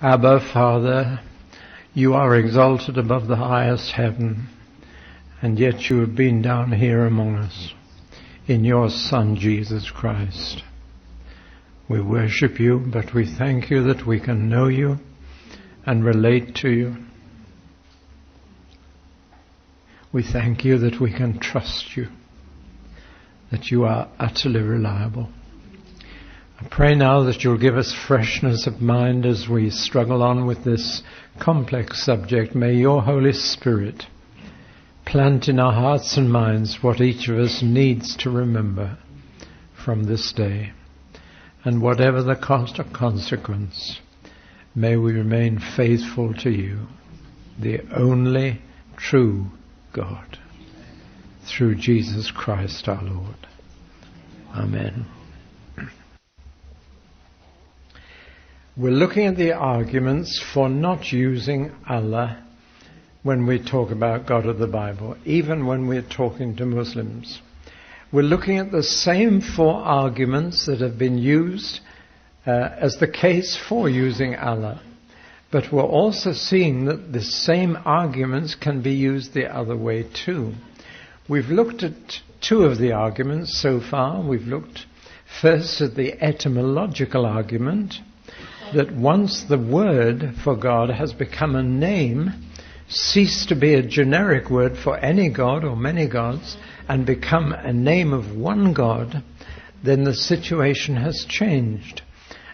Abba, Father, you are exalted above the highest heaven, and yet you have been down here among us in your Son, Jesus Christ. We worship you, but we thank you that we can know you and relate to you. We thank you that we can trust you, that you are utterly reliable. I pray now that you'll give us freshness of mind as we struggle on with this complex subject. May your Holy Spirit plant in our hearts and minds what each of us needs to remember from this day. And whatever the cost or consequence, may we remain faithful to you, the only true God, through Jesus Christ our Lord. Amen. We're looking at the arguments for not using Allah when we talk about God of the Bible, even when we're talking to Muslims. We're looking at the same four arguments that have been used as the case for using Allah. But we're also seeing that the same arguments can be used the other way too. We've looked at two of the arguments so far. We've looked first at the etymological argument, that once the word for God has become a name, ceased to be a generic word for any god or many gods, and become a name of one God, then the situation has changed.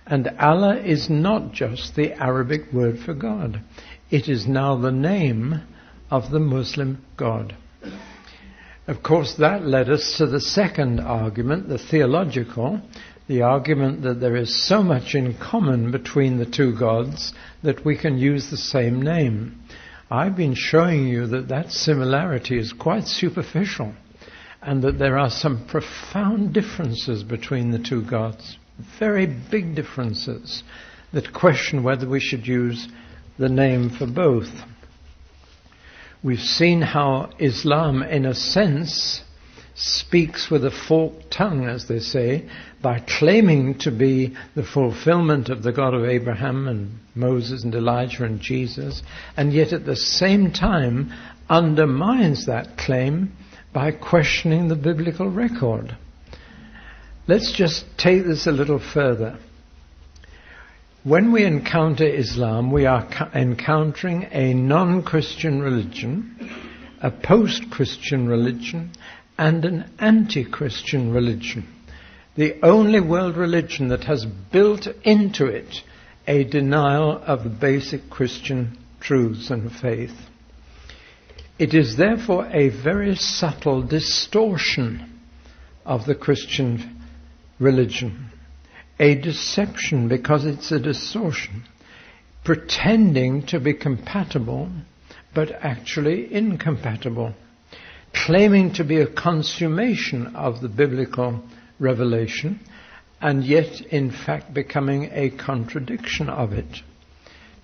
And Allah is not just the Arabic word for God. It is now the name of the Muslim God. Of course, that led us to the second argument, the theological, the argument that there is so much in common between the two gods that we can use the same name. I've been showing you that that similarity is quite superficial, and that there are some profound differences between the two gods, very big differences that question whether we should use the name for both. We've seen how Islam, in a sense, speaks with a forked tongue, as they say, by claiming to be the fulfillment of the God of Abraham and Moses and Elijah and Jesus, and yet at the same time undermines that claim by questioning the biblical record. Let's just take this a little further. When we encounter Islam, we are encountering a non-Christian religion, a post-Christian religion, and an anti-Christian religion. The only world religion that has built into it a denial of the basic Christian truths and faith. It is therefore a very subtle distortion of the Christian religion. A deception, because it's a distortion, pretending to be compatible, but actually incompatible, claiming to be a consummation of the biblical revelation, and yet in fact becoming a contradiction of it,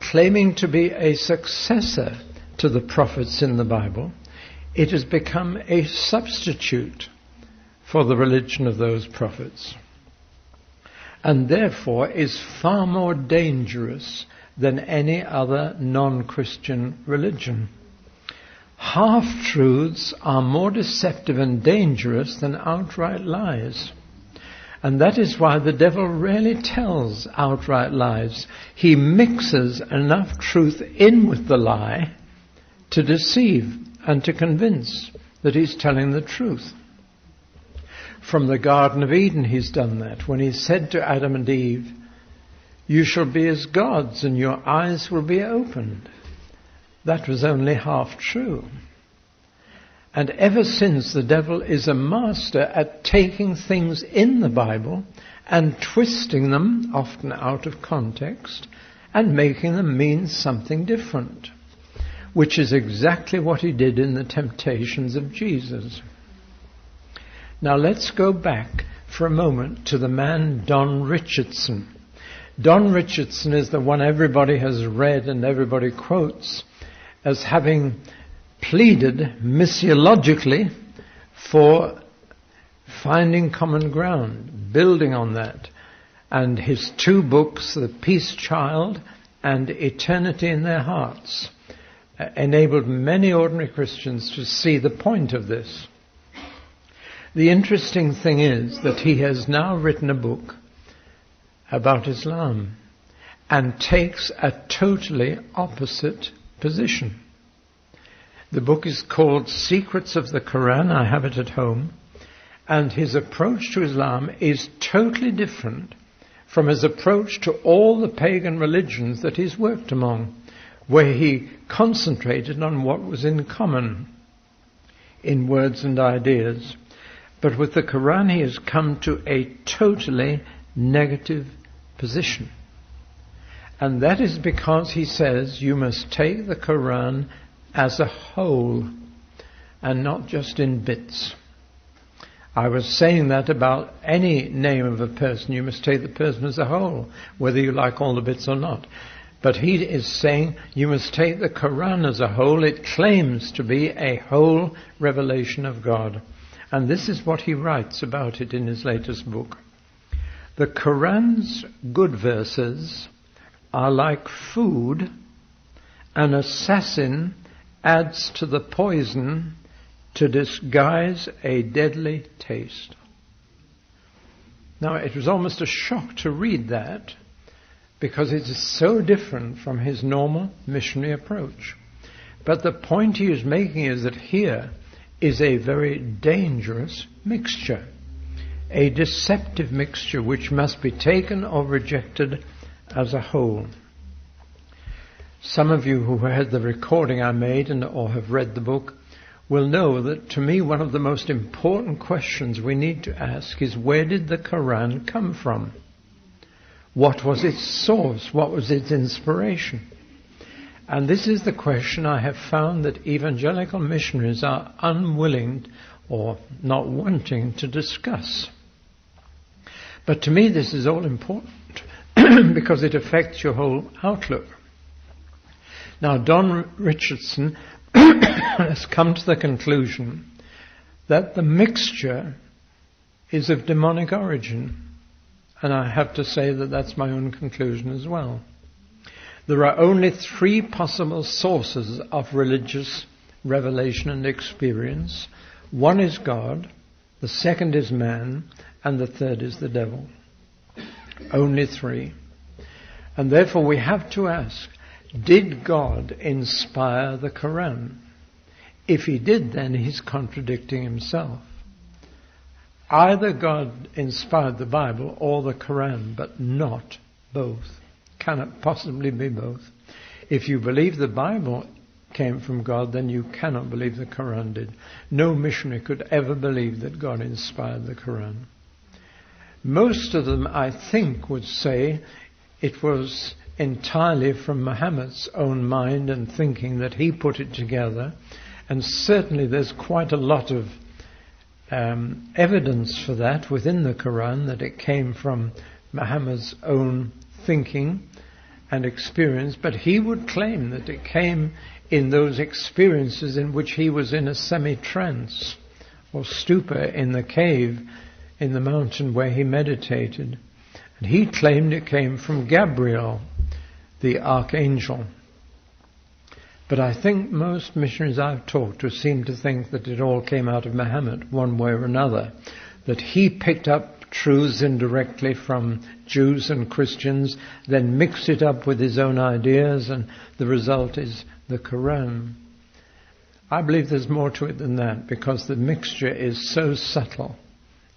claiming to be a successor to the prophets in the Bible. It has become a substitute for the religion of those prophets, and therefore is far more dangerous than any other non-Christian religion. Half-truths are more deceptive and dangerous than outright lies. And that is why the devil rarely tells outright lies. He mixes enough truth in with the lie to deceive and to convince that he's telling the truth. From the Garden of Eden he's done that, when he said to Adam and Eve, "You shall be as gods and your eyes will be opened." That was only half true. And ever since, the devil is a master at taking things in the Bible and twisting them, often out of context, and making them mean something different, which is exactly what he did in the temptations of Jesus. Now let's go back for a moment to the man Don Richardson. Don Richardson is the one everybody has read and everybody quotes as having pleaded missiologically for finding common ground, building on that. And his two books, The Peace Child and eternity in their hearts enabled many ordinary Christians to see the point of this. The interesting thing is that he has now written a book about Islam and takes a totally opposite position. The book is called Secrets of the Quran. I have it at home. And his approach to Islam is totally different from his approach to all the pagan religions that he's worked among, where he concentrated on what was in common in words and ideas. But with the Quran he has come to a totally negative position. And that is because he says you must take the Quran as a whole and not just in bits. I was saying that about any name of a person. You must take the person as a whole, whether you like all the bits or not. But he is saying you must take the Quran as a whole. It claims to be a whole revelation of God. And this is what he writes about it in his latest book. The Quran's good verses are like food. An assassin adds to the poison to disguise a deadly taste. Now, it was almost a shock to read that, because it is so different from his normal missionary approach. But the point he is making is that here is a very dangerous mixture, a deceptive mixture which must be taken or rejected as a whole. Some of you who heard the recording I made or have read the book will know that to me one of the most important questions we need to ask is, where did the Quran come from? What was its source? What was its inspiration? And this is the question I have found that evangelical missionaries are unwilling or not wanting to discuss. But to me this is all important because it affects your whole outlook. Now, Don Richardson has come to the conclusion that the mixture is of demonic origin. And I have to say that that's my own conclusion as well. There are only 3 possible sources of religious revelation and experience. One is God, the second is man, and the third is the devil. Only 3. And therefore we have to ask, did God inspire the Quran? If he did, then he's contradicting himself. Either God inspired the Bible or the Quran, but not both. Cannot possibly be both. If you believe the Bible came from God, then you cannot believe the Quran did. No missionary could ever believe that God inspired the Quran. Most of them, I think, would say it was entirely from Muhammad's own mind and thinking that he put it together. And certainly there's quite a lot of evidence for that within the Quran, that it came from Muhammad's own thinking and experience. But he would claim that it came in those experiences in which he was in a semi-trance or stupor in the cave in the mountain where he meditated. And he claimed it came from Gabriel, the archangel. But I think most missionaries I've talked to seem to think that it all came out of Muhammad, one way or another, that he picked up truths indirectly from Jews and Christians, then mixed it up with his own ideas, and the result is the Quran. I believe there's more to it than that, because the mixture is so subtle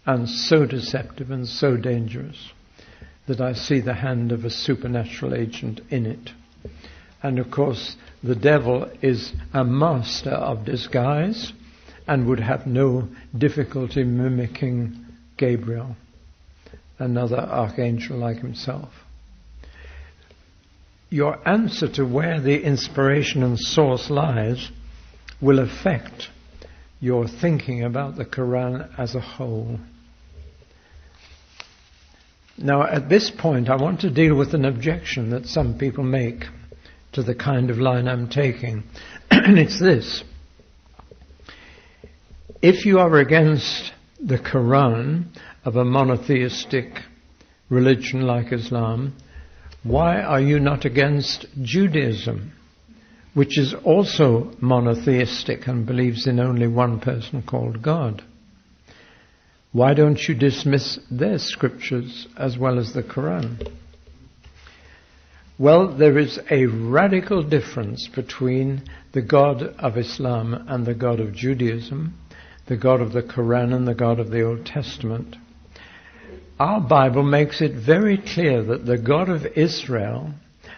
and so deceptive and so dangerous that I see the hand of a supernatural agent in it. And of course, the devil is a master of disguise and would have no difficulty mimicking Gabriel, another archangel like himself. Your answer to where the inspiration and source lies will affect your thinking about the Quran as a whole. Now, at this point, I want to deal with an objection that some people make to the kind of line I'm taking. And it's this. If you are against the Quran of a monotheistic religion like Islam, Why are you not against Judaism, which is also monotheistic and believes in only one person called God? Why don't you dismiss their scriptures as well as the Quran? Well, there is a radical difference between the God of Islam and the God of Judaism, the God of the Quran and the God of the Old Testament. Our Bible makes it very clear that the God of Israel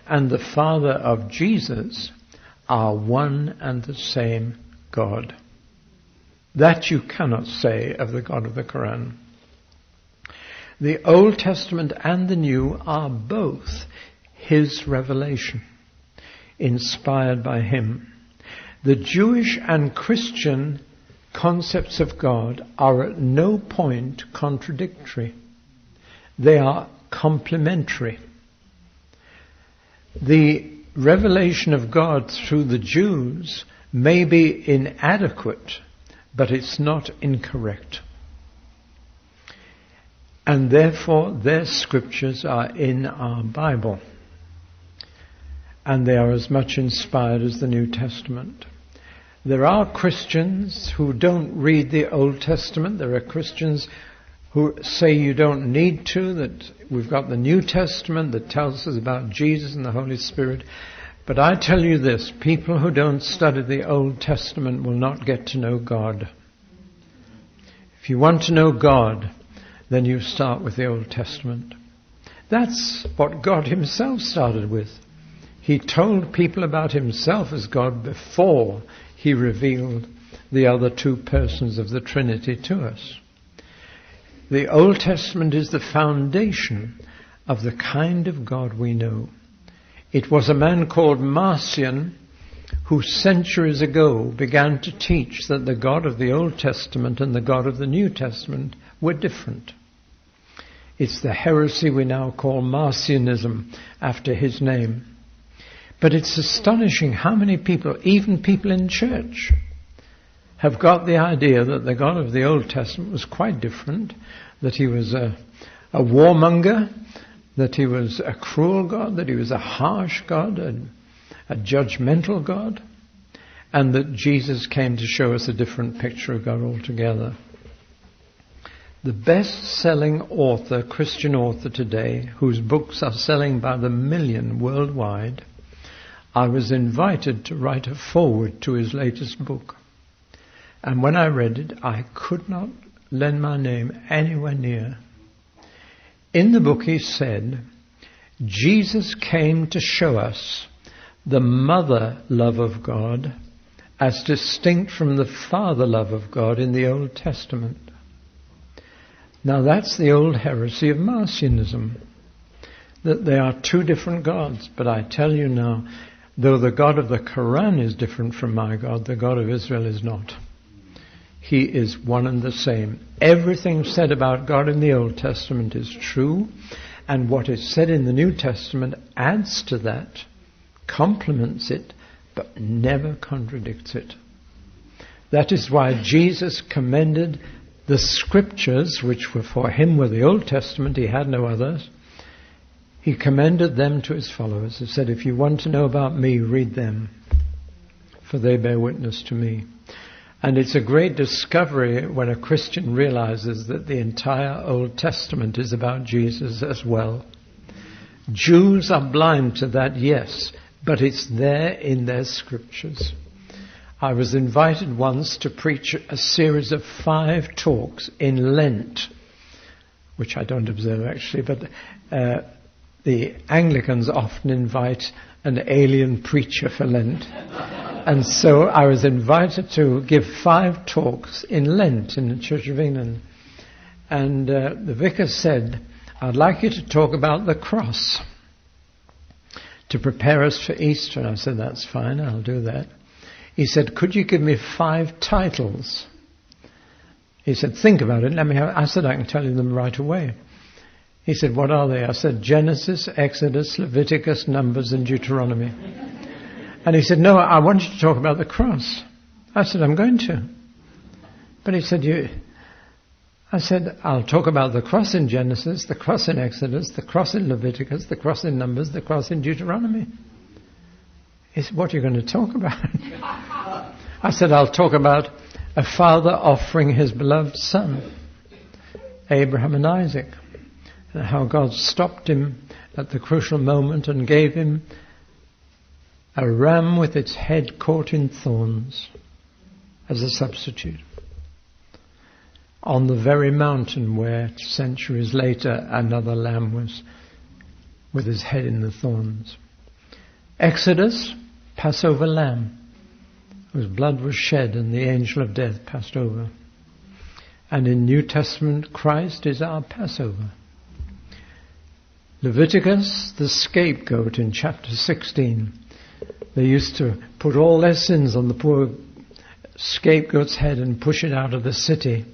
and the Father of Jesus are one and the same God. That you cannot say of the God of the Quran. The Old Testament and the New are both His revelation, inspired by Him. The Jewish and Christian concepts of God are at no point contradictory. They are complementary. The revelation of God through the Jews may be inadequate, but it's not incorrect. And therefore their scriptures are in our Bible. And they are as much inspired as the New Testament. There are Christians who don't read the Old Testament. There are Christians who say you don't need to, that we've got the New Testament that tells us about Jesus and the Holy Spirit. But I tell you this, people who don't study the Old Testament will not get to know God. If you want to know God, then you start with the Old Testament. That's what God Himself started with. He told people about Himself as God before He revealed the other two persons of the Trinity to us. The Old Testament is the foundation of the kind of God we know. It was a man called Marcion who centuries ago began to teach that the God of the Old Testament and the God of the New Testament were different. It's the heresy we now call Marcionism, after his name. But it's astonishing how many people, even people in church, have got the idea that the God of the Old Testament was quite different, that He was a warmonger, that He was a cruel God, that He was a harsh God, a judgmental God, and that Jesus came to show us a different picture of God altogether. The best-selling author, Christian author today, whose books are selling by the million worldwide, I was invited to write a foreword to his latest book. And when I read it, I could not lend my name anywhere near. In the book he said, Jesus came to show us the mother love of God as distinct from the father love of God in the Old Testament. Now that's the old heresy of Marcionism, that they are two different gods. But I tell you now, though the God of the Quran is different from my God, the God of Israel is not. He is one and the same. Everything said about God in the Old Testament is true, and what is said in the New Testament adds to that, complements it, but never contradicts it. That is why Jesus commended the scriptures, which were for Him were the Old Testament, He had no others. He commended them to His followers. He said, if you want to know about me, read them, for they bear witness to me. And it's a great discovery when a Christian realizes that the entire Old Testament is about Jesus as well. Jews are blind to that, yes, but it's there in their scriptures. I was invited once to preach a series of 5 talks in Lent, which I don't observe actually, but the Anglicans often invite an alien preacher for Lent. And so I was invited to give 5 talks in Lent in the Church of England. And the vicar said, I'd like you to talk about the cross to prepare us for Easter. And I said, that's fine, I'll do that. He said, could you give me 5 titles? He said, think about it. I said, I can tell you them right away. He said, what are they? I said, Genesis, Exodus, Leviticus, Numbers, and Deuteronomy. And he said, no, I want you to talk about the cross. I said, I'm going to. But he said, I said, I'll talk about the cross in Genesis, the cross in Exodus, the cross in Leviticus, the cross in Numbers, the cross in Deuteronomy. He said, what are you going to talk about? I said, I'll talk about a father offering his beloved son, Abraham and Isaac, and how God stopped him at the crucial moment and gave him a ram with its head caught in thorns as a substitute, on the very mountain where centuries later another lamb was with his head in the thorns. Exodus, Passover lamb, whose blood was shed and the angel of death passed over. And in New Testament, Christ is our Passover. Leviticus, the scapegoat in chapter 16. They used to put all their sins on the poor scapegoat's head and push it out of the city.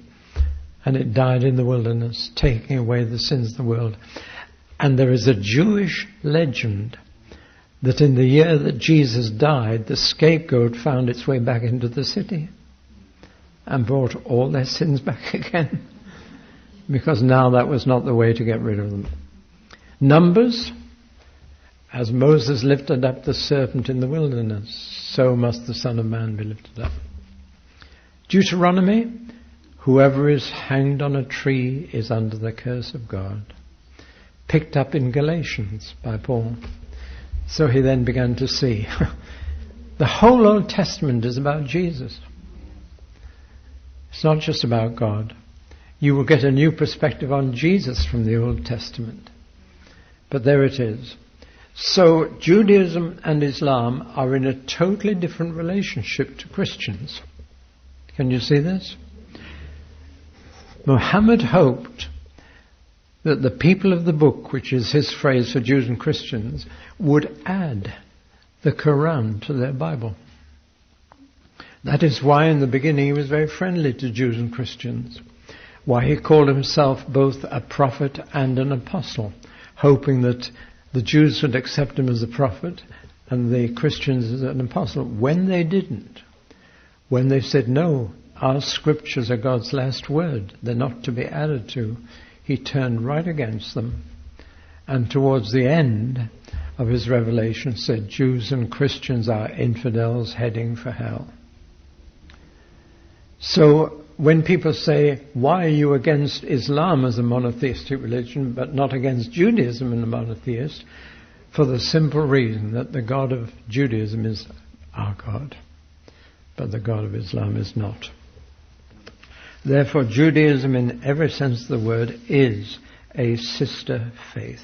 And it died in the wilderness, taking away the sins of the world. And there is a Jewish legend that in the year that Jesus died, the scapegoat found its way back into the city and brought all their sins back again. Because now that was not the way to get rid of them. Numbers, as Moses lifted up the serpent in the wilderness, so must the Son of Man be lifted up. Deuteronomy, whoever is hanged on a tree is under the curse of God. Picked up in Galatians by Paul. So he then began to see. The whole Old Testament is about Jesus. It's not just about God. You will get a new perspective on Jesus from the Old Testament. But there it is. So Judaism and Islam are in a totally different relationship to Christians. Can you see this? Muhammad hoped that the people of the book, which is his phrase for Jews and Christians, would add the Quran to their Bible. That is why in the beginning he was very friendly to Jews and Christians. Why he called himself both a prophet and an apostle, hoping that the Jews would accept him as a prophet and the Christians as an apostle. When they didn't, when they said, no, our scriptures are God's last word, they're not to be added to, he turned right against them. And towards the end of his revelation said, Jews and Christians are infidels heading for hell. So when people say, why are you against Islam as a monotheistic religion but not against Judaism as a monotheist? For the simple reason that the God of Judaism is our God, but the God of Islam is not. Therefore, Judaism in every sense of the word is a sister faith.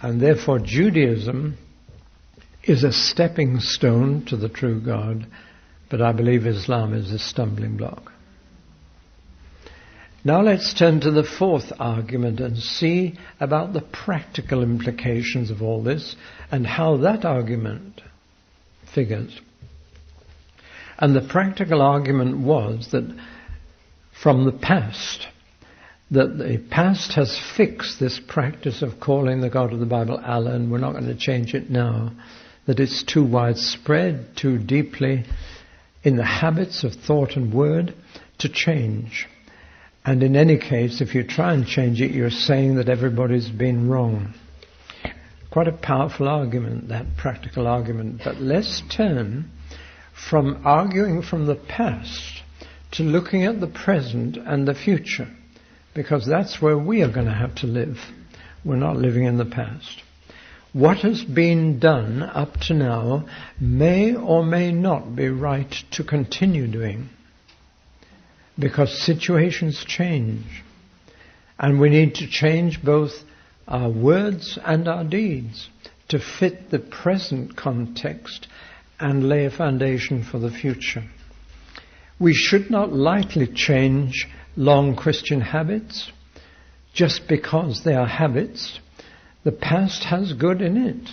And therefore, Judaism is a stepping stone to the true God, but I believe Islam is a stumbling block. Now let's turn to the fourth argument and see about the practical implications of all this and how that argument figures. And the practical argument was that from the past, that the past has fixed this practice of calling the God of the Bible Allah, and we're not going to change it now, that it's too widespread, too deeply in the habits of thought and word to change. And in any case, if you try and change it, you're saying that everybody's been wrong. Quite a powerful argument, that practical argument. But let's turn from arguing from the past to looking at the present and the future, because that's where we are going to have to live. We're not living in the past. What has been done up to now may or may not be right to continue doing, because situations change, and we need to change both our words and our deeds to fit the present context and lay a foundation for the future. We should not lightly change long Christian habits just because they are habits. The past has good in it.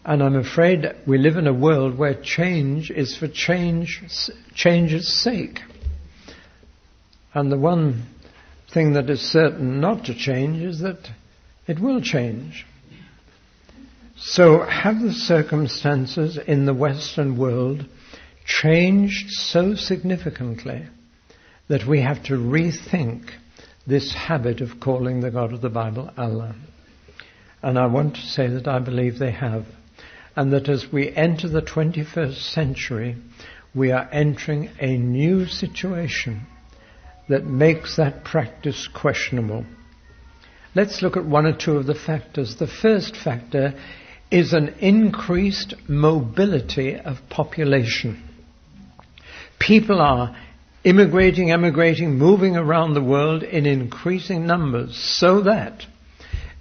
And I'm afraid we live in a world where change is for change's sake. And the one thing that is certain not to change is that it will change. So have the circumstances in the Western world changed so significantly that we have to rethink this habit of calling the God of the Bible Allah. And I want to say that I believe they have. And that as we enter the 21st century, we are entering a new situation that makes that practice questionable. Let's look at one or two of the factors. The first factor is an increased mobility of population. People are immigrating, emigrating, moving around the world in increasing numbers, so that,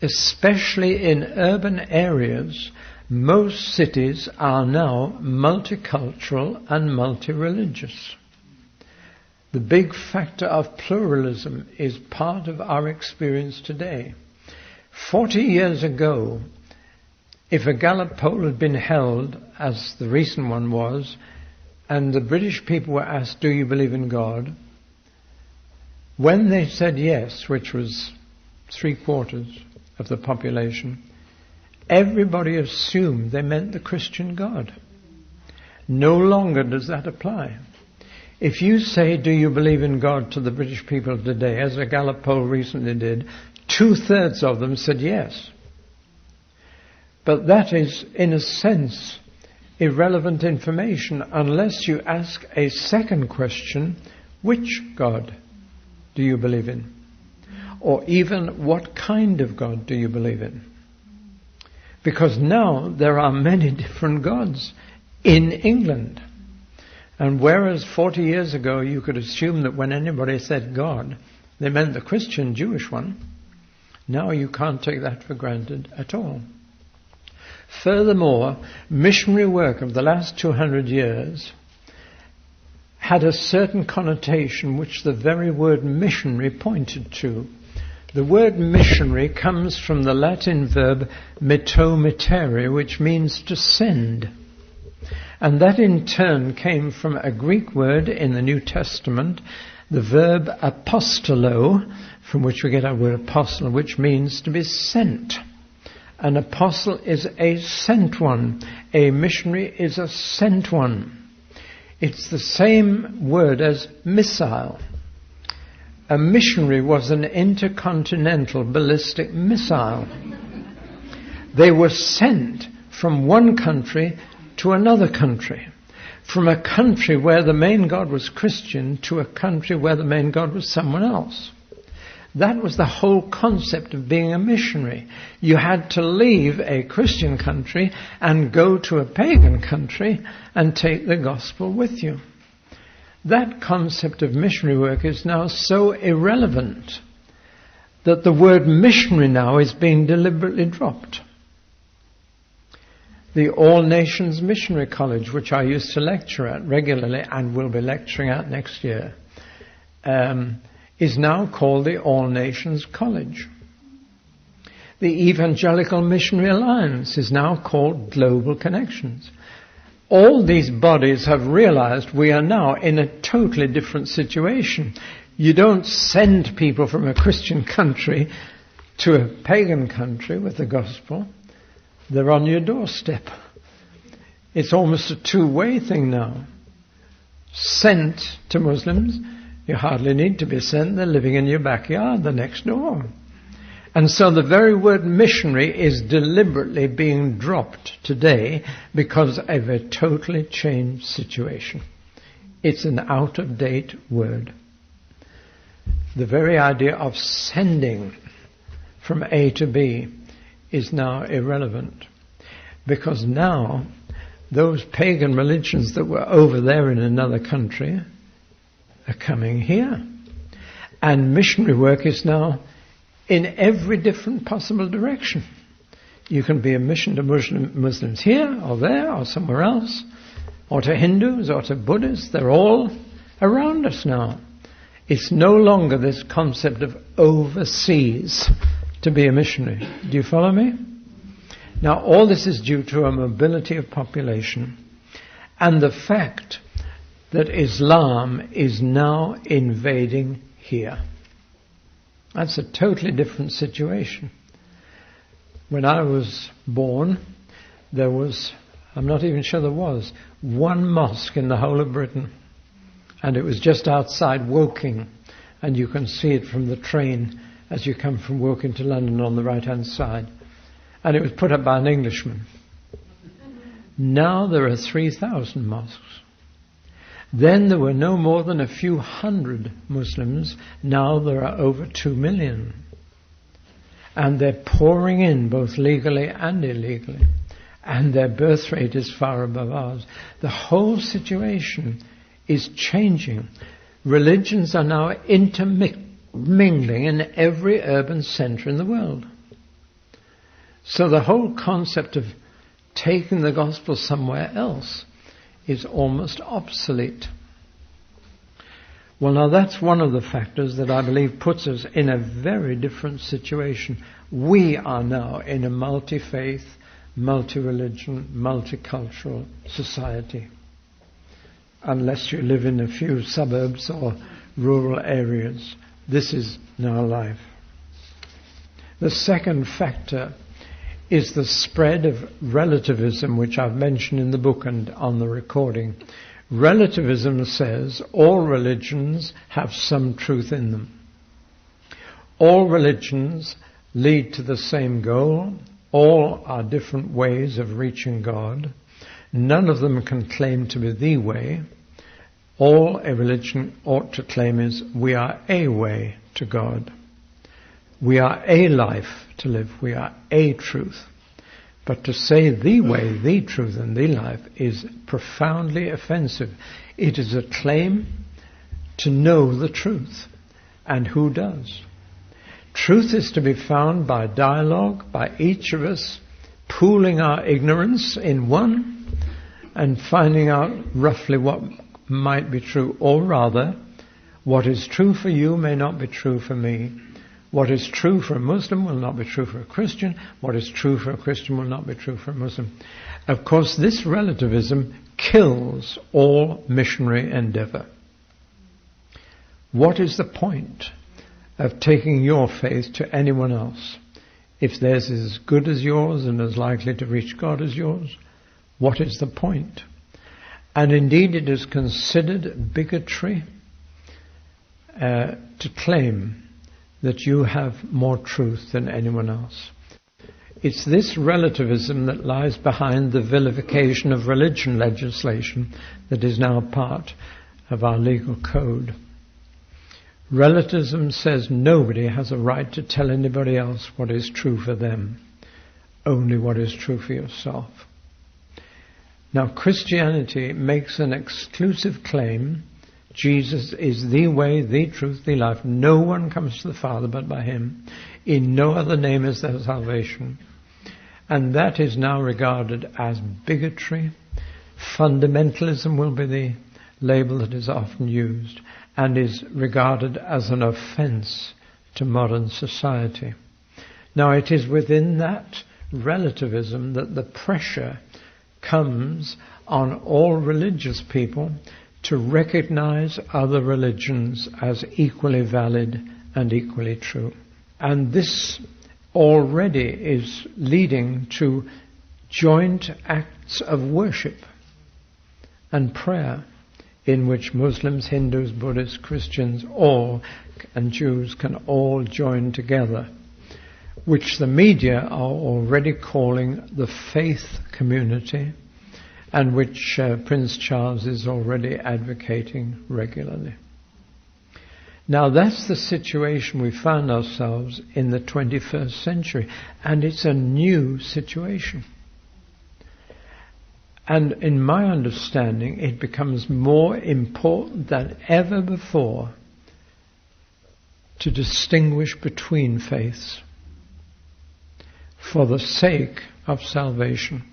especially in urban areas, most cities are now multicultural and multi-religious. The big factor of pluralism is part of our experience today. 40 years ago, if a Gallup poll had been held, as the recent one was, and the British people were asked, do you believe in God? When they said yes, which was 3/4 of the population, everybody assumed they meant the Christian God. No longer does that apply. If you say, do you believe in God, to the British people of today, as a Gallup poll recently did, 2/3 of them said yes. But that is, in a sense, irrelevant information unless you ask a second question, which God do you believe in? Or even, what kind of God do you believe in? Because now there are many different gods in England. And whereas 40 years ago you could assume that when anybody said God, they meant the Christian Jewish one, now you can't take that for granted at all. Furthermore, missionary work of the last 200 years had a certain connotation which the very word missionary pointed to. The word missionary comes from the Latin verb mittere, which means to send. And that in turn came from a Greek word in the New Testament, the verb apostolo, from which we get our word apostle, which means to be sent. An apostle is a sent one. A missionary is a sent one. It's the same word as missile. A missionary was an intercontinental ballistic missile. They were sent from one country to another country. From a country where the main god was Christian to a country where the main god was someone else. That was the whole concept of being a missionary. You had to leave a Christian country and go to a pagan country and take the gospel with you. That concept of missionary work is now so irrelevant that the word missionary now is being deliberately dropped. The All Nations Missionary College, which I used to lecture at regularly and will be lecturing at next year, is now called the All Nations College. The Evangelical Missionary Alliance is now called Global Connections. All these bodies have realized we are now in a totally different situation. You don't send people from a Christian country to a pagan country with the gospel. They're on your doorstep. It's almost a two-way thing now. Sent to Muslims, you hardly need to be sent. They're living in your backyard, the next door. And so the very word missionary is deliberately being dropped today because of a totally changed situation. It's an out-of-date word. The very idea of sending from A to B is now irrelevant, because now those pagan religions that were over there in another country are coming here. And missionary work is now in every different possible direction. You can be a mission to Muslims here or there or somewhere else, or to Hindus or to Buddhists. They're all around us now. It's no longer this concept of overseas to be a missionary. Do you follow me? Now, all this is due to a mobility of population and the fact that Islam is now invading here. That's a totally different situation. When I was born, there was, I'm not even sure there was, one mosque in the whole of Britain. and it was just outside Woking, and you can see it from the train as you come from Woking to London on the right-hand side. And it was put up by an Englishman. Now there are 3,000 mosques. Then there were no more than a few hundred Muslims. Now there are over 2 million. And they're pouring in both legally and illegally. And their birth rate is far above ours. The whole situation is changing. Religions are now intermingling in every urban centre in the world. So the whole concept of taking the gospel somewhere else is almost obsolete. Well, now that's one of the factors that I believe puts us in a very different situation. We are now in a multi-faith, multi-religion, multicultural society. Unless you live in a few suburbs or rural areas. This is now life. The second factor is the spread of relativism, which I've mentioned in the book and on the recording. Relativism says all religions have some truth in them. All religions lead to the same goal. All are different ways of reaching God. None of them can claim to be the way. All a religion ought to claim is we are a way to God. We are a life to live. We are a truth. But to say the way, the truth, and the life is profoundly offensive. It is a claim to know the truth. And who does? Truth is to be found by dialogue, by each of us pooling our ignorance in one and finding out roughly what might be true. Or rather, what is true for you may not be true for me. What is true for a Muslim will not be true for a Christian. What is true for a Christian will not be true for a Muslim. Of course, this relativism kills all missionary endeavor. What is the point of taking your faith to anyone else? If theirs is as good as yours and as likely to reach God as yours, what is the point? And indeed it is considered bigotry to claim that you have more truth than anyone else. It's this relativism that lies behind the vilification of religion legislation that is now part of our legal code. Relativism says nobody has a right to tell anybody else what is true for them, only what is true for yourself. Now, Christianity makes an exclusive claim. Jesus is the way, the truth, the life. No one comes to the Father but by him. In no other name is there salvation. And that is now regarded as bigotry. Fundamentalism will be the label that is often used and is regarded as an offense to modern society. Now, it is within that relativism that the pressure comes on all religious people to recognize other religions as equally valid and equally true. And this already is leading to joint acts of worship and prayer in which Muslims, Hindus, Buddhists, Christians, all, and Jews can all join together, which the media are already calling the faith community, and which Prince Charles is already advocating regularly. Now that's the situation we found ourselves in the 21st century, and it's a new situation. And in my understanding, it becomes more important than ever before to distinguish between faiths for the sake of salvation.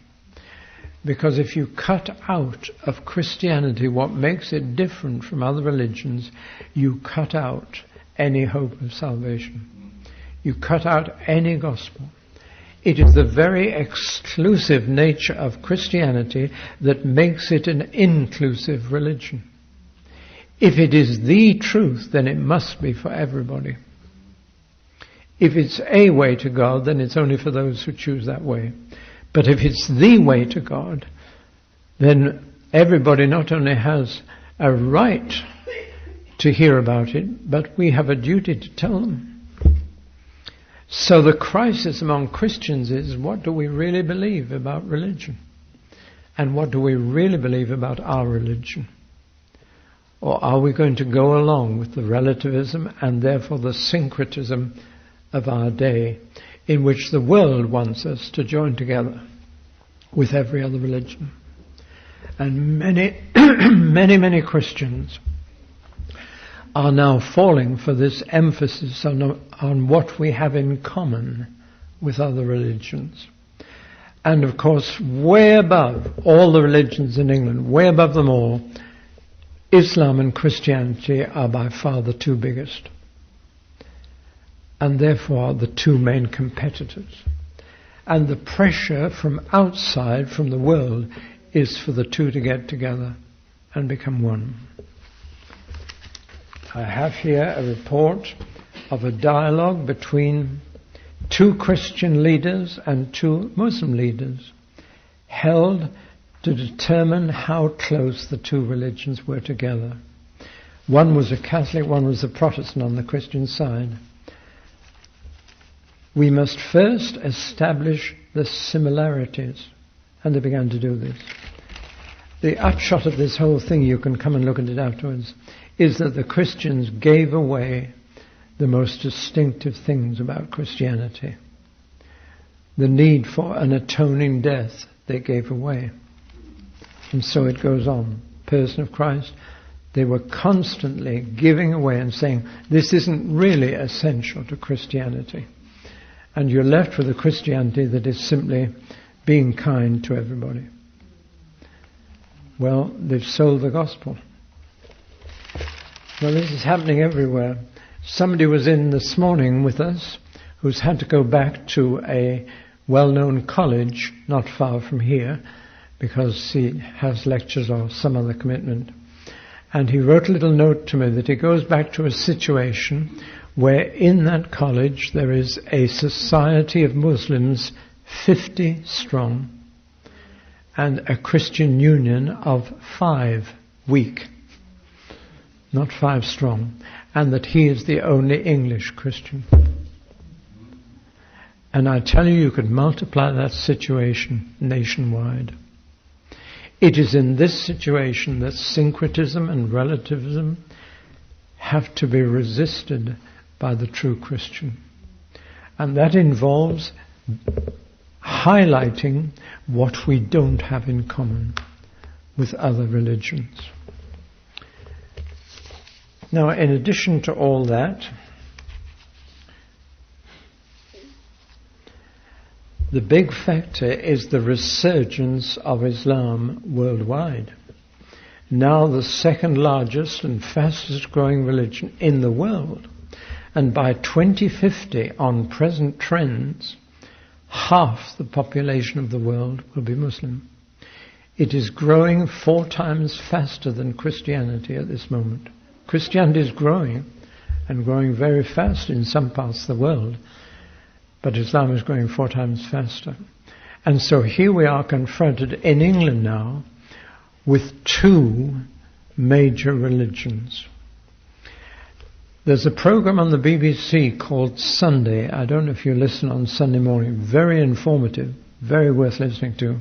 Because if you cut out of Christianity what makes it different from other religions, you cut out any hope of salvation. You cut out any gospel. It is the very exclusive nature of Christianity that makes it an inclusive religion. If it is the truth, then it must be for everybody. If it's a way to God, then it's only for those who choose that way. But if it's the way to God, then everybody not only has a right to hear about it, but we have a duty to tell them. So the crisis among Christians is, what do we really believe about religion? And what do we really believe about our religion? Or are we going to go along with the relativism and therefore the syncretism of our day, in which the world wants us to join together with every other religion? And many Christians are now falling for this emphasis on what we have in common with other religions. And of course, way above all the religions in England, way above them all, Islam and Christianity are by far the two biggest, and therefore the two main competitors. And the pressure from outside, from the world, is for the two to get together and become one. I have here a report of a dialogue between two Christian leaders and two Muslim leaders, held to determine how close the two religions were together. One was a Catholic, one was a Protestant on the Christian side. We must first establish the similarities. And they began to do this. The upshot of this whole thing, you can come and look at it afterwards, is that the Christians gave away the most distinctive things about Christianity. The need for an atoning death, they gave away. And so it goes on. Person of Christ, they were constantly giving away and saying, this isn't really essential to Christianity. And you're left with a Christianity that is simply being kind to everybody. Well, they've sold the gospel. Well, this is happening everywhere. Somebody was in this morning with us who's had to go back to a well-known college not far from here because he has lectures or some other commitment. And he wrote a little note to me that he goes back to a situation where in that college there is a society of Muslims 50 strong and a Christian union of 5 weak, not 5 strong, and that he is the only English Christian. And I tell you could multiply that situation nationwide. It is in this situation that syncretism and relativism have to be resisted by the true Christian. And that involves highlighting what we don't have in common with other religions. Now, in addition to all that, the big factor is the resurgence of Islam worldwide. Now the second largest and fastest growing religion in the world. And by 2050, on present trends, half the population of the world will be Muslim. It is growing 4 times faster than Christianity at this moment. Christianity is growing, and growing very fast in some parts of the world, but Islam is growing 4 times faster. And so here we are confronted in England now with 2 major religions. There's a program on the BBC called Sunday. I don't know if you listen on Sunday morning. Very informative, very worth listening to.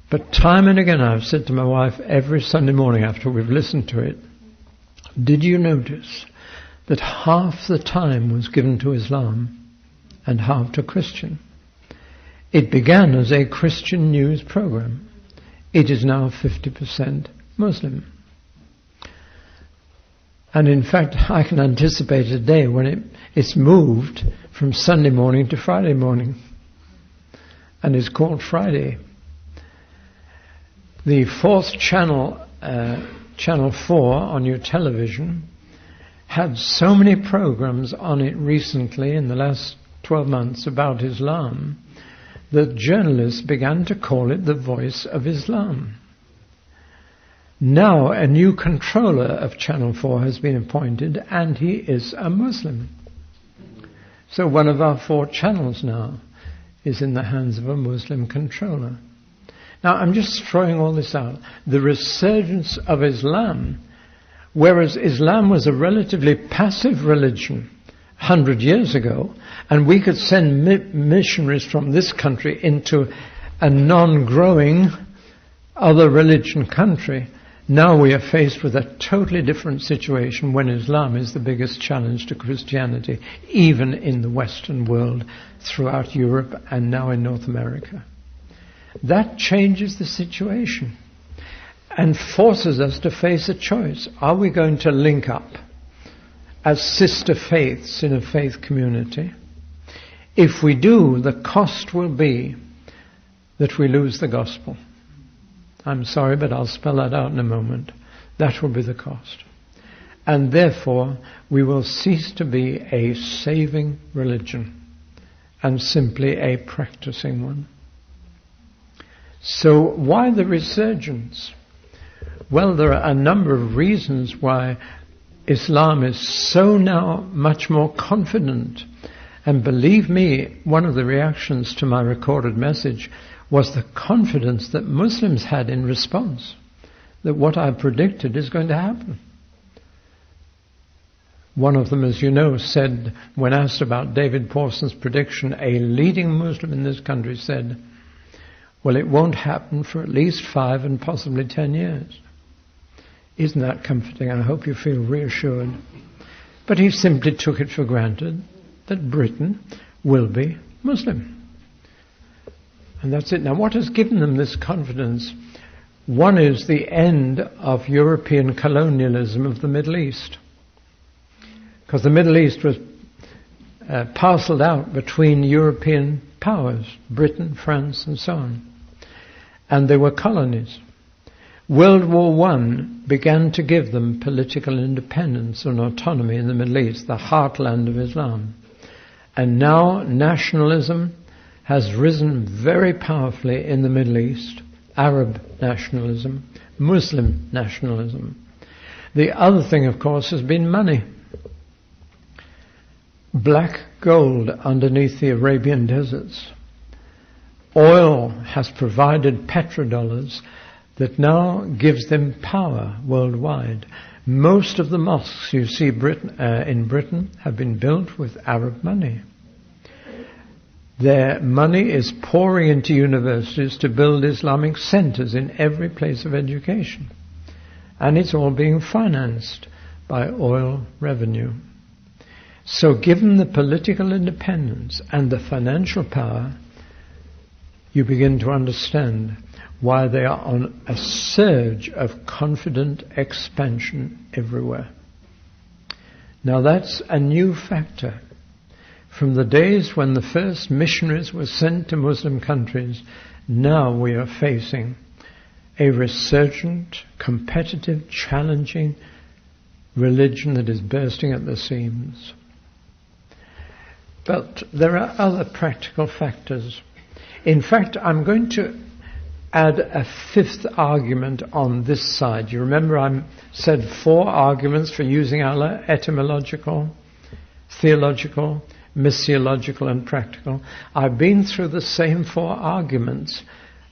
But time and again I've said to my wife every Sunday morning after we've listened to it, did you notice that half the time was given to Islam and half to Christian? It began as a Christian news program. It is now 50% Muslim. And in fact, I can anticipate a day when it's moved from Sunday morning to Friday morning, and it's called Friday. The 4th channel, Channel 4 on your television, had so many programs on it recently in the last 12 months about Islam that journalists began to call it the voice of Islam. Now a new controller of Channel 4 has been appointed, and he is a Muslim. So one of our 4 channels now is in the hands of a Muslim controller. Now I'm just throwing all this out. The resurgence of Islam Whereas Islam was a relatively passive religion 100 years ago, and we could send missionaries from this country into a non-growing other religion country. Now we are faced with a totally different situation when Islam is the biggest challenge to Christianity, even in the Western world, throughout Europe and now in North America. That changes the situation and forces us to face a choice. Are we going to link up as sister faiths in a faith community? If we do, the cost will be that we lose the gospel. I'm sorry, but I'll spell that out in a moment. That will be the cost. And therefore, we will cease to be a saving religion and simply a practicing one. So why the resurgence? Well, there are a number of reasons why Islam is so now much more confident. And believe me, one of the reactions to my recorded message was the confidence that Muslims had in response, that what I predicted is going to happen. One of them, as you know, said, when asked about David Pawson's prediction, a leading Muslim in this country said, well, it won't happen for at least 5 and possibly 10 years. Isn't that comforting? I hope you feel reassured. But he simply took it for granted that Britain will be Muslim. And that's it. Now, what has given them this confidence? One is the end of European colonialism of the Middle East. Because the Middle East was parceled out between European powers, Britain, France, and so on. And they were colonies. World War I began to give them political independence and autonomy in the Middle East, the heartland of Islam. And now nationalism has risen very powerfully in the Middle East, Arab nationalism, Muslim nationalism. The other thing, of course, has been money. Black gold underneath the Arabian deserts. Oil has provided petrodollars that now gives them power worldwide. Most of the mosques you see in Britain have been built with Arab money. Their money is pouring into universities to build Islamic centers in every place of education. And it's all being financed by oil revenue. So given the political independence and the financial power, you begin to understand why they are on a surge of confident expansion everywhere. Now that's a new factor. From the days when the first missionaries were sent to Muslim countries, now we are facing a resurgent, competitive, challenging religion that is bursting at the seams. But there are other practical factors. In fact, I'm going to add a 5th argument on this side. You remember I said 4 arguments for using Allah: etymological, theological, missiological and practical. I've been through the same 4 arguments,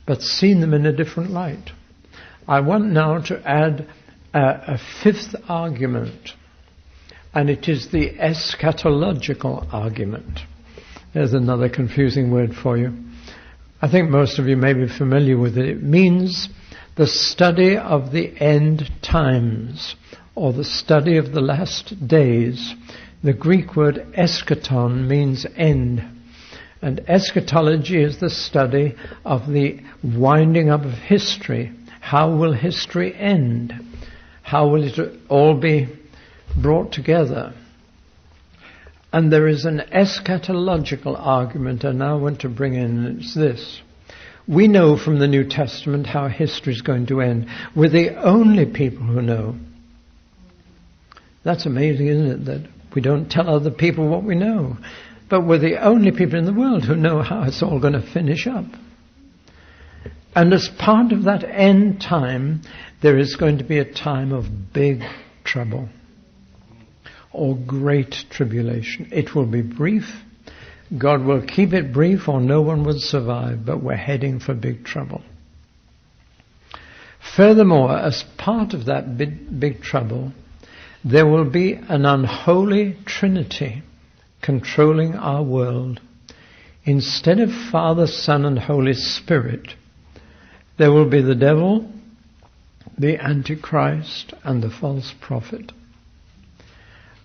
but seen them in a different light. I want now to add a 5th argument, and it is the eschatological argument. There's another confusing word for you. I think most of you may be familiar with it. It means the study of the end times, or the study of the last days. The Greek word eschaton means end. And eschatology is the study of the winding up of history. How will history end? How will it all be brought together? And there is an eschatological argument I now want to bring in, and it's this. We know from the New Testament how history is going to end. We're the only people who know. That's amazing, isn't it, that we don't tell other people what we know. But we're the only people in the world who know how it's all going to finish up. And as part of that end time, there is going to be a time of big trouble or great tribulation. It will be brief. God will keep it brief or no one will survive, but we're heading for big trouble. Furthermore, as part of that big trouble, there will be an unholy trinity controlling our world. Instead of Father, Son, and Holy Spirit, there will be the devil, the Antichrist, and the false prophet.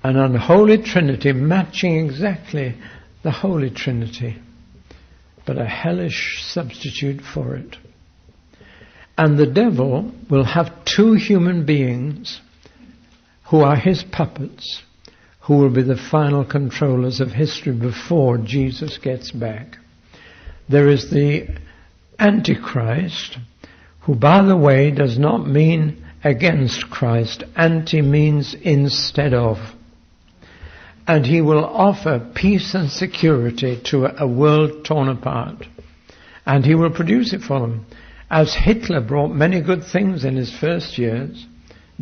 An unholy trinity matching exactly the Holy Trinity, but a hellish substitute for it. And the devil will have two human beings who are his puppets, who will be the final controllers of history before Jesus gets back. There is the Antichrist, who, by the way, does not mean against Christ. Anti means instead of. And he will offer peace and security to a world torn apart. And he will produce it for them. As Hitler brought many good things in his first years,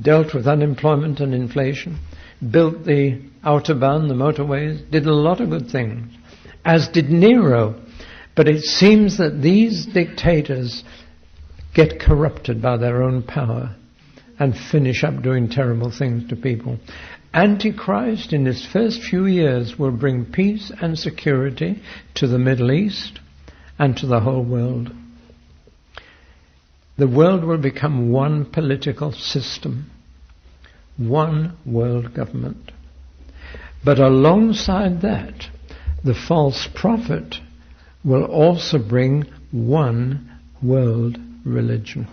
dealt with unemployment and inflation, built the Autobahn, the motorways, did a lot of good things, as did Nero. But it seems that these dictators get corrupted by their own power and finish up doing terrible things to people. Antichrist in his first few years will bring peace and security to the Middle East and to the whole world. The world will become one political system, one world government. But alongside that, the false prophet will also bring one world religion.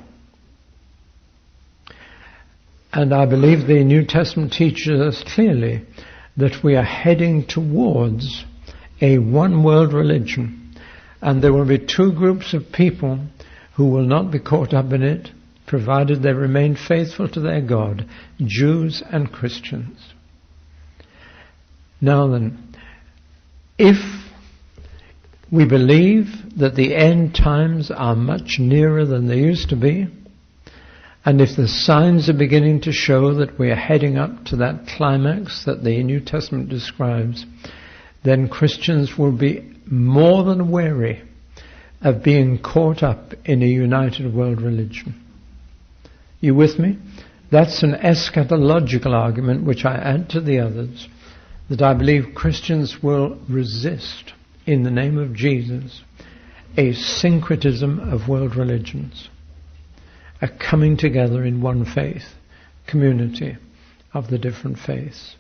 And I believe the New Testament teaches us clearly that we are heading towards a one world religion. And there will be two groups of people who will not be caught up in it, provided they remain faithful to their God, Jews and Christians. Now then, if we believe that the end times are much nearer than they used to be, and if the signs are beginning to show that we are heading up to that climax that the New Testament describes, then Christians will be more than wary of being caught up in a united world religion. You with me? That's an eschatological argument which I add to the others, that I believe Christians will resist, in the name of Jesus, a syncretism of world religions, a coming together in one faith, community of the different faiths.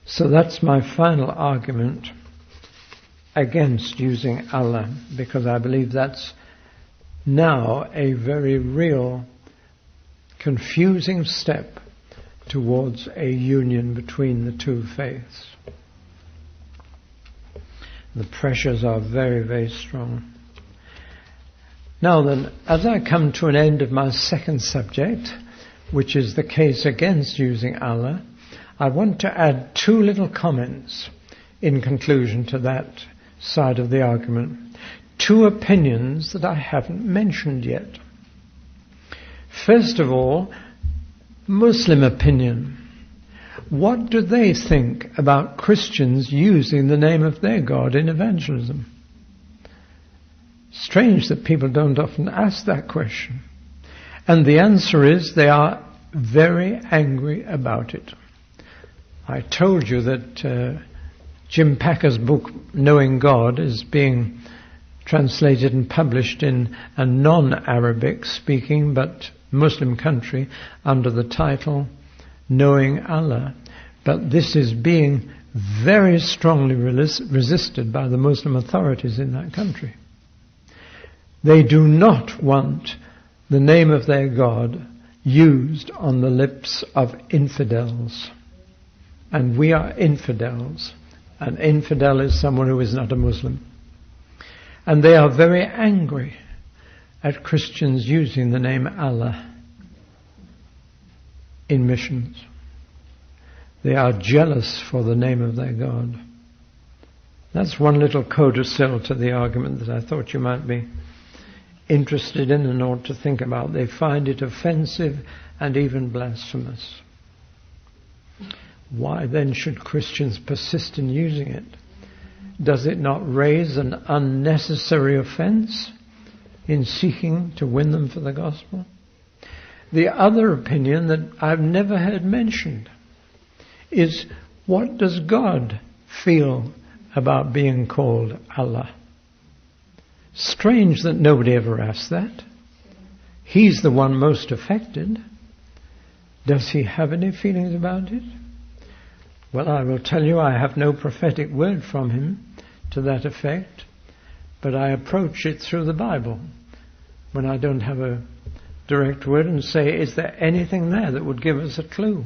So that's my final argument against using Allah, because I believe that's now a very real, confusing step towards a union between the two faiths. The pressures are very, very strong. Now then, as I come to an end of my second subject, which is the case against using Allah, I want to add two little comments in conclusion to that side of the argument. Two opinions that I haven't mentioned yet. First of all, Muslim opinion. What do they think about Christians using the name of their God in evangelism? Strange that people don't often ask that question. And the answer is they are very angry about it. I told you that Jim Packer's book, Knowing God, is being translated and published in a non-Arabic speaking but Muslim country under the title Knowing Allah. But this is being very strongly resisted by the Muslim authorities in that country. They do not want the name of their God used on the lips of infidels. And we are infidels. An infidel is someone who is not a Muslim. And they are very angry at Christians using the name Allah in missions. They are jealous for the name of their God. That's one little codicil to the argument that I thought you might be interested in and ought to think about. They find it offensive and even blasphemous. Why then should Christians persist in using it? Does it not raise an unnecessary offense in seeking to win them for the gospel? The other opinion that I've never heard mentioned is, what does God feel about being called Allah? Strange that nobody ever asked that. He's the one most affected. Does he have any feelings about it? Well, I will tell you, I have no prophetic word from him to that effect, but I approach it through the Bible when I don't have a direct word and say, is there anything there that would give us a clue?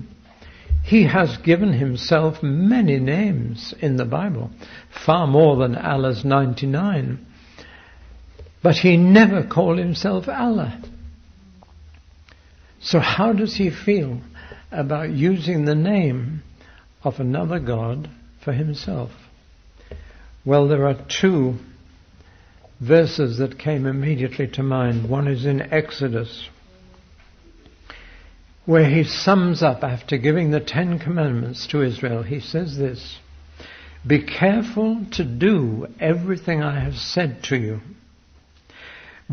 He has given himself many names in the Bible, far more than Allah's 99, but he never called himself Allah. So how does he feel about using the name of another God for himself? Well, there are two verses that came immediately to mind. One is in Exodus, where he sums up, after giving the 10 Commandments to Israel, he says this: "Be careful to do everything I have said to you.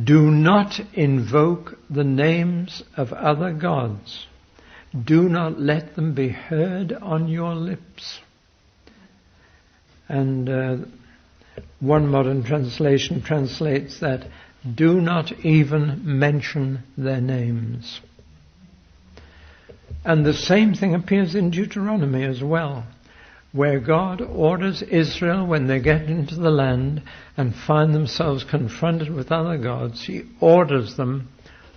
Do not invoke the names of other gods. Do not let them be heard on your lips." And one modern translation translates that, "Do not even mention their names." And the same thing appears in Deuteronomy as well, where God orders Israel, when they get into the land and find themselves confronted with other gods, he orders them,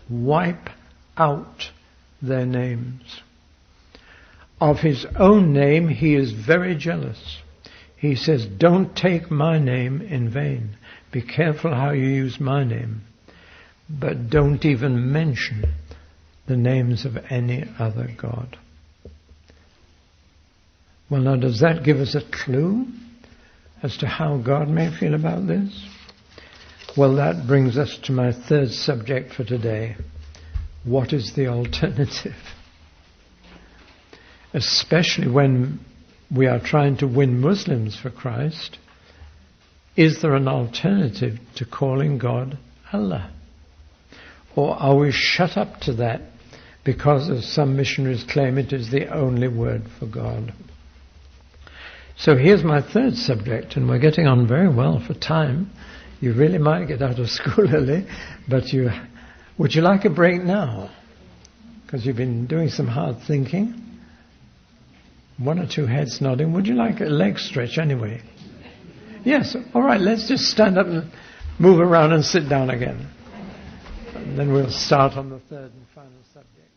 wipe out their names. Of his own name, he is very jealous. He says, don't take my name in vain. Be careful how you use my name. But don't even mention the names of any other god. Well, now, does that give us a clue as to how God may feel about this? Well, that brings us to my third subject for today. What is the alternative? Especially when we are trying to win Muslims for Christ, is there an alternative to calling God Allah? Or are we shut up to that because, as some missionaries claim, it is the only word for God? So here's my third subject, and we're getting on very well for time. You really might get out of school early, but would you like a break now? Because you've been doing some hard thinking. One or two heads nodding. Would you like a leg stretch anyway? Yes, all right, let's just stand up and move around and sit down again. And then we'll start on the third and final subject.